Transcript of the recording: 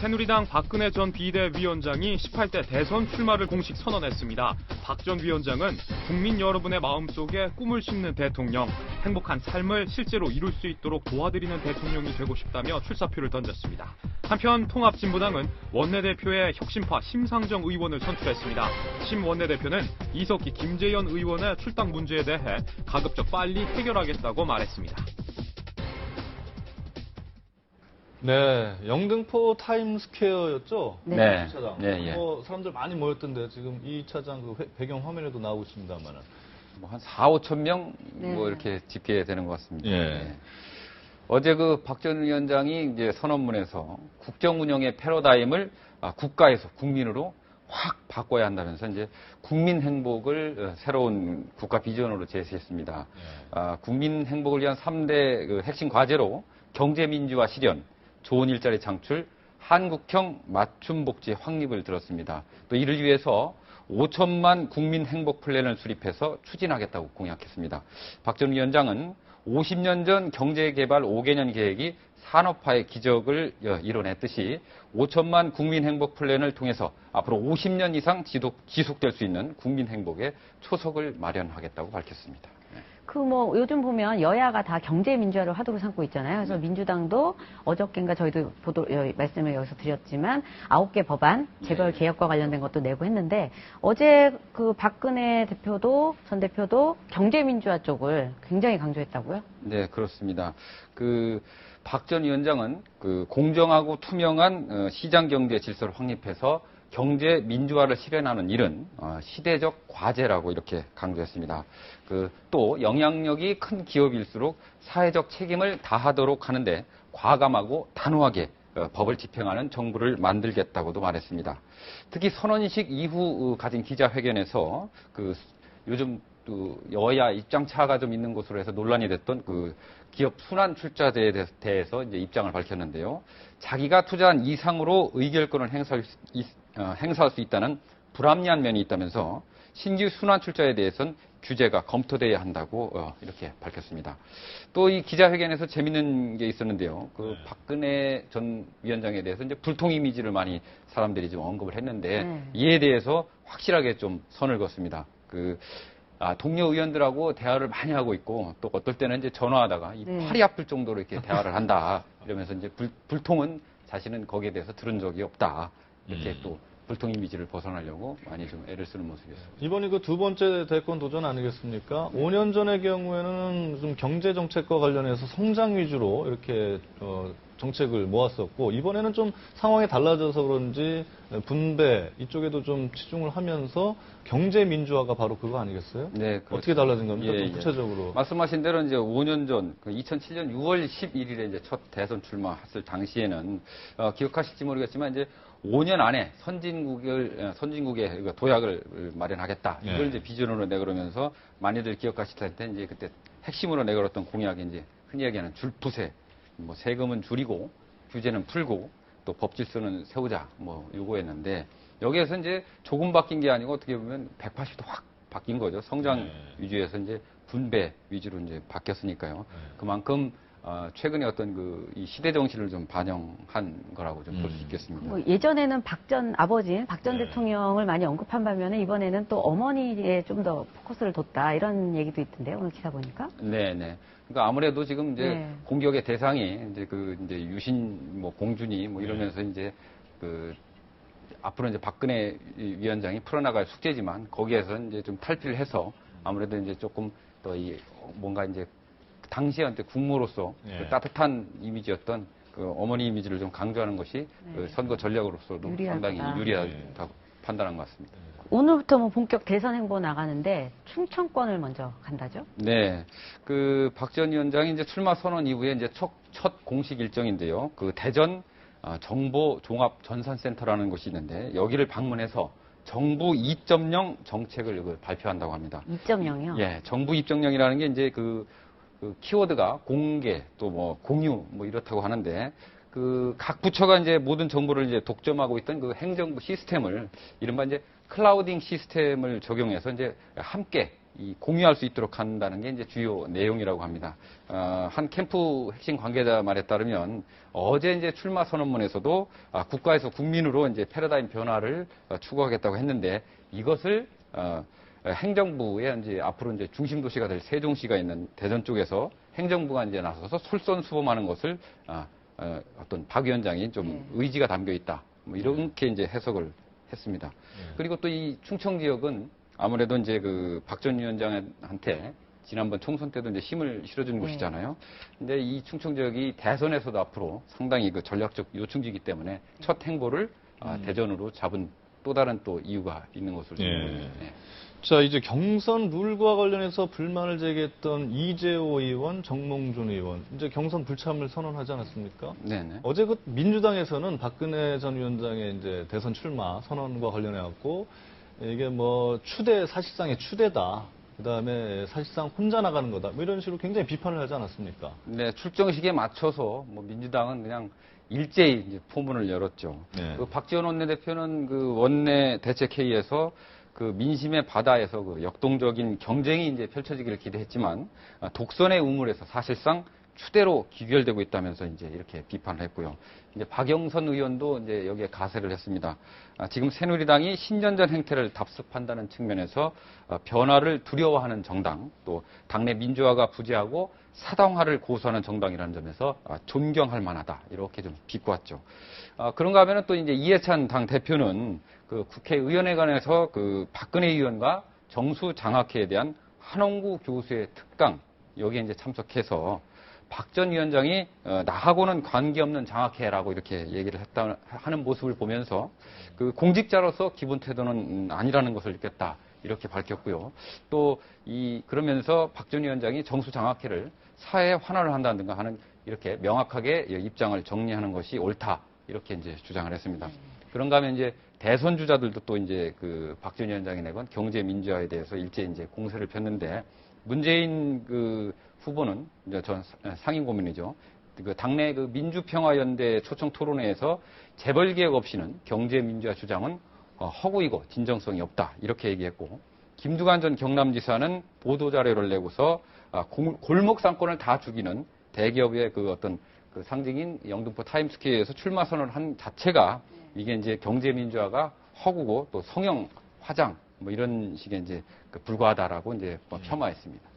새누리당 박근혜 전 비대위원장이 18대 대선 출마를 공식 선언했습니다. 박 전 위원장은 국민 여러분의 마음속에 꿈을 심는 대통령, 행복한 삶을 실제로 이룰 수 있도록 도와드리는 대통령이 되고 싶다며 출사표를 던졌습니다. 한편 통합진보당은 원내대표의 혁신파 심상정 의원을 선출했습니다. 심 원내대표는 이석기, 김재현 의원의 출당 문제에 대해 가급적 빨리 해결하겠다고 말했습니다. 네, 영등포 타임스퀘어였죠? 네. 주차장. 예. 사람들 많이 모였던데 지금 이 차장 그 배경 화면에도 나오고 있습니다만은. 뭐 한 4, 5천 명 네. 뭐 이렇게 집계되는 것 같습니다. 예. 네. 어제 그 박 전 위원장이 이제 선언문에서 국정 운영의 패러다임을 국가에서 국민으로 확 바꿔야 한다면서 이제 국민 행복을 새로운 국가 비전으로 제시했습니다. 국민 행복을 위한 3대 그 핵심 과제로 경제 민주화 실현, 좋은 일자리 창출, 한국형 맞춤 복지 확립을 들었습니다. 또 이를 위해서 5천만 국민 행복 플랜을 수립해서 추진하겠다고 공약했습니다. 박 전 위원장은 50년 전 경제개발 5개년 계획이 산업화의 기적을 이뤄냈듯이 5천만 국민 행복 플랜을 통해서 앞으로 50년 이상 지속될 수 있는 국민 행복의 초석을 마련하겠다고 밝혔습니다. 요즘 보면 여야가 다 경제 민주화를 화두로 삼고 있잖아요. 그래서 민주당도 어저께인가 저희도 말씀을 여기서 드렸지만 9개 법안, 재벌 개혁과 관련된 것도 내고 했는데 어제 그 박근혜 전 대표도 경제 민주화 쪽을 굉장히 강조했다고요? 네, 그렇습니다. 박 전 위원장은 공정하고 투명한 시장 경제 질서를 확립해서 경제 민주화를 실현하는 일은 시대적 과제라고 이렇게 강조했습니다. 또 영향력이 큰 기업일수록 사회적 책임을 다하도록 하는데 과감하고 단호하게 법을 집행하는 정부를 만들겠다고도 말했습니다. 특히 선언식 이후 가진 기자회견에서 요즘 여야 입장 차가 좀 있는 것으로 해서 논란이 됐던 기업 순환 출자제에 대해서 이제 입장을 밝혔는데요. 자기가 투자한 이상으로 의결권을 행사할 수 있다는 불합리한 면이 있다면서 신규 순환 출자에 대해서는 규제가 검토돼야 한다고 이렇게 밝혔습니다. 또 이 기자회견에서 재밌는 게 있었는데요. 박근혜 전 위원장에 대해서 이제 불통 이미지를 많이 사람들이 좀 언급을 했는데 이에 대해서 확실하게 좀 선을 그었습니다. 동료 의원들하고 대화를 많이 하고 있고 또 어떨 때는 이제 전화하다가 팔이 아플 정도로 이렇게 대화를 한다. 이러면서 이제 불통은 자신은 거기에 대해서 들은 적이 없다. 이렇게 또 불통 이미지를 벗어나려고 많이 좀 애를 쓰는 모습이었습니다. 이번이 두 번째 대권 도전 아니겠습니까? 5년 전의 경우에는 좀 경제 정책과 관련해서 성장 위주로 이렇게 정책을 모았었고 이번에는 좀 상황이 달라져서 그런지 분배 이쪽에도 좀 치중을 하면서 경제 민주화가 바로 그거 아니겠어요? 네, 어떻게 달라진 겁니까? 예, 좀 구체적으로. 말씀하신 대로 이제 5년 전 2007년 6월 11일에 이제 첫 대선 출마했을 당시에는 기억하실지 모르겠지만 이제 5년 안에 선진국의 도약을 마련하겠다. 이걸 이제 비전으로 내걸으면서 많이들 기억하실 텐데 이제 그때 핵심으로 내걸었던 공약이 이제 흔히 얘기하는 줄부세, 세금은 줄이고 규제는 풀고 또 법 질서는 세우자 요거였는데 여기에서 이제 조금 바뀐 게 아니고 어떻게 보면 180도 확 바뀐 거죠. 성장 위주에서 이제 분배 위주로 이제 바뀌었으니까요. 그만큼 최근에 어떤 이 시대 정신을 좀 반영한 거라고 좀 볼 수 있겠습니다. 예전에는 박 전 대통령을 많이 언급한 반면에 이번에는 또 어머니에 좀 더 포커스를 뒀다 이런 얘기도 있던데요. 오늘 기사 보니까. 네네. 그러니까 아무래도 지금 이제 공격의 대상이 이제 이제 유신 공준이 이러면서 이제 앞으로 이제 박근혜 위원장이 풀어나갈 숙제지만 거기에서 이제 좀 탈피를 해서 아무래도 이제 조금 더 뭔가 이제 당시에 국무로서 따뜻한 이미지였던 어머니 이미지를 좀 강조하는 것이 선거 전략으로서도 상당히 유리하다고 판단한 것 같습니다. 오늘부터 본격 대선 행보 나가는데 충청권을 먼저 간다죠? 네. 박 전 위원장이 이제 출마 선언 이후에 이제 첫 공식 일정인데요. 대전 정보 종합 전산센터라는 곳이 있는데 여기를 방문해서 정부 2.0 정책을 발표한다고 합니다. 2.0이요? 예. 정부 2.0이라는 게 이제 키워드가 공개 또 공유 이렇다고 하는데 각 부처가 이제 모든 정보를 이제 독점하고 있던 행정부 시스템을 이른바 이제 클라우딩 시스템을 적용해서 이제 함께 이 공유할 수 있도록 한다는 게 이제 주요 내용이라고 합니다. 한 캠프 핵심 관계자 말에 따르면 어제 이제 출마 선언문에서도 국가에서 국민으로 이제 패러다임 변화를 추구하겠다고 했는데 이것을 행정부의 이제 앞으로 이제 중심 도시가 될 세종시가 있는 대전 쪽에서 행정부가 이제 나서서 솔선수범하는 것을 어떤 박 위원장이 좀 의지가 담겨 있다. 뭐 이렇게 이제 해석을 했습니다. 그리고 또 이 충청 지역은 아무래도 이제 그 박 전 위원장한테 지난번 총선 때도 이제 힘을 실어준 곳이잖아요. 근데 이 충청 지역이 대선에서도 앞으로 상당히 그 전략적 요충지이기 때문에 첫 행보를 대전으로 잡은 또 다른 또 이유가 있는 것으로 생각합니다. 예. 자, 이제 경선 룰과 관련해서 불만을 제기했던 이재호 의원, 정몽준 의원, 이제 경선 불참을 선언하지 않았습니까? 네네. 어제 그 민주당에서는 박근혜 전 위원장의 이제 대선 출마 선언과 관련해갖고 이게 뭐 사실상의 추대다. 그 다음에 사실상 혼자 나가는 거다. 뭐 이런 식으로 굉장히 비판을 하지 않았습니까? 네, 출정식에 맞춰서 뭐 민주당은 그냥 일제히 이제 포문을 열었죠. 네. 그 박지원 원내대표는 그 원내 대책회의에서 그 민심의 바다에서 그 역동적인 경쟁이 이제 펼쳐지기를 기대했지만 독선의 우물에서 사실상 추대로 귀결되고 있다면서 이제 이렇게 비판을 했고요. 이제 박영선 의원도 이제 여기에 가세를 했습니다. 지금 새누리당이 신전전 행태를 답습한다는 측면에서 변화를 두려워하는 정당, 또 당내 민주화가 부재하고 사당화를 고수하는 정당이라는 점에서 존경할 만하다. 이렇게 좀 비꼬았죠. 그런가 하면은 또 이제 이해찬 당 대표는 그 국회의원회관에서 그 박근혜 의원과 정수 장학회에 대한 한홍구 교수의 특강 여기에 이제 참석해서 박 전 위원장이 나하고는 관계없는 장학회라고 이렇게 얘기를 하는 모습을 보면서 그 공직자로서 기본 태도는 아니라는 것을 느꼈다. 이렇게 밝혔고요. 또 그러면서 박 전 위원장이 정수 장학회를 사회에 환원을 한다든가 하는 이렇게 명확하게 입장을 정리하는 것이 옳다. 이렇게 이제 주장을 했습니다. 그런가 하면 이제 대선 주자들도 또 이제 그 박 전 위원장이 내건 경제 민주화에 대해서 일제 이제 공세를 폈는데 문재인 그 후보는 이제 전 상임 고민이죠. 그 당내 그 민주평화연대 초청 토론회에서 재벌 개혁 없이는 경제 민주화 주장은 허구이고 진정성이 없다 이렇게 얘기했고 김두관 전 경남지사는 보도 자료를 내고서 골목 상권을 다 죽이는 대기업의 그 어떤 그 상징인 영등포 타임스퀘어에서 출마 선언을 한 자체가 이게 이제 경제 민주화가 허구고 또 성형 화장 뭐 이런 식의 이제 불과하다라고 이제 폄하했습니다.